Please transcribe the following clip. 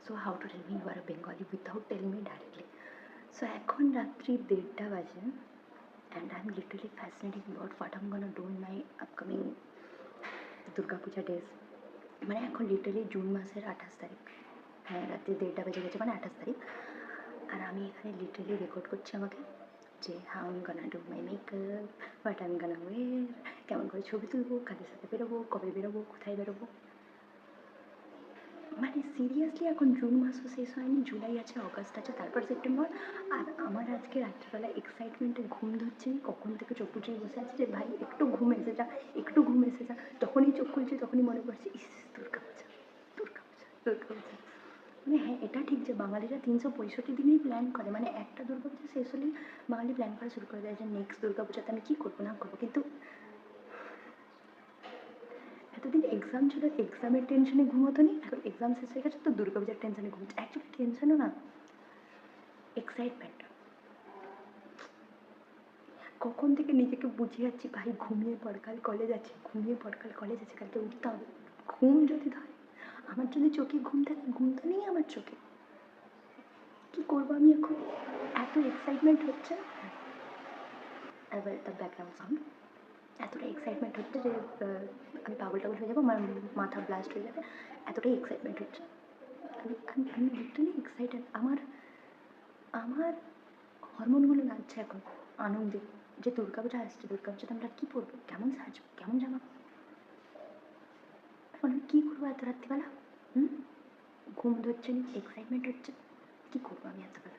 So how to tell me you are a Bengali without telling me directly? So এখন রাত্রি 1:30 বাজে and I'm literally fascinating about what I'm gonna do in my upcoming Durga Puja days. মানে এখন literally June মাসের 28 তারিখ, হ্যাঁ রাত্রি 1:30 বেজে গেছে, মানে 28 তারিখ। আর আমি এখানে লিটারালি রেকর্ড করছি আমাকে যে how I am gonna do my makeup, what I am gonna wear, কেমন করে ছবি তুলবো, কাদের সাথে বেরোবো, কবে বেরোবো, কোথায় বেরোবো। মানে সিরিয়াসলি এখন জুন মাসও শেষ হয়নি, জুলাই আছে, অগাস্ট আছে, তারপর সেপ্টেম্বর। আর আমার আজকে রাত্রিবেলা এক্সাইটমেন্টে ঘুম ধরছে, কখন থেকে চোখ বুঝিয়ে বসে আছে যে ভাই একটু ঘুম এসে যা, একটু ঘুম এসে যা। যখনই চোখ খুলছি তখনই মনে পড়ছে ইস দুর্গা পূজা, দুর্গা পূজা, দুর্গা পূজা। মানে হ্যাঁ এটা ঠিক যে বাঙালিরা 365 দিনেই প্ল্যান করে, মানে একটা দুর্গা পূজা শেষ হলেই বাঙালি প্ল্যান করা শুরু করে দেয় যে নেক্সট দুর্গা পূজাতে আমি কী করবো না করবো। কিন্তু এতদিন এক্সাম ছিল, এক্সামের টেনশনে ঘুমোতো নি, এখন এক্সাম শেষ হয়ে গেছে তো দুর্গা পূজার টেনশনে ঘুমোচ্ছে। অ্যাকচুয়ালি টেনশনও না, এক্সাইটমেন্ট। কখন থেকে নিজেকে বুঝিয়ে যাচ্ছি ভাই ঘুমিয়ে পড়, কাল কলেজ আছে, ঘুমিয়ে পড়, কাল কলেজ আছে, কালকে উঠতে হবে। ঘুম যদি ধরে, আমার যদি চোখে ঘুম থাকে, ঘুম তো নেই আমার চোখে, কী করবো আমি এখন? এত এক্সাইটমেন্ট হচ্ছে, এবার তার ব্যাকগ্রাউন্ড সাউন্ড, এতটা এক্সাইটমেন্ট হচ্ছে যে আমি পাগল টাগল হয়ে যাবো, আমার মাথা ব্লাস্ট হয়ে যাবে, এতটাই এক্সাইটমেন্ট হচ্ছে। আমি লিটারালি এক্সাইটেড, আমার আমার হরমোনগুলো নাচছে এখন আনন্দে যে দুর্গা পূজা আসছে, দুর্গা পূজাতে আমরা কী পরবো, কেমন সাজবো, কেমন জামা, এখন আমি কী করবো এত রাত্রিবেলা? ঘুম ধরছে না, এক্সাইটমেন্ট হচ্ছে, কী করবো আমি এতবেলা?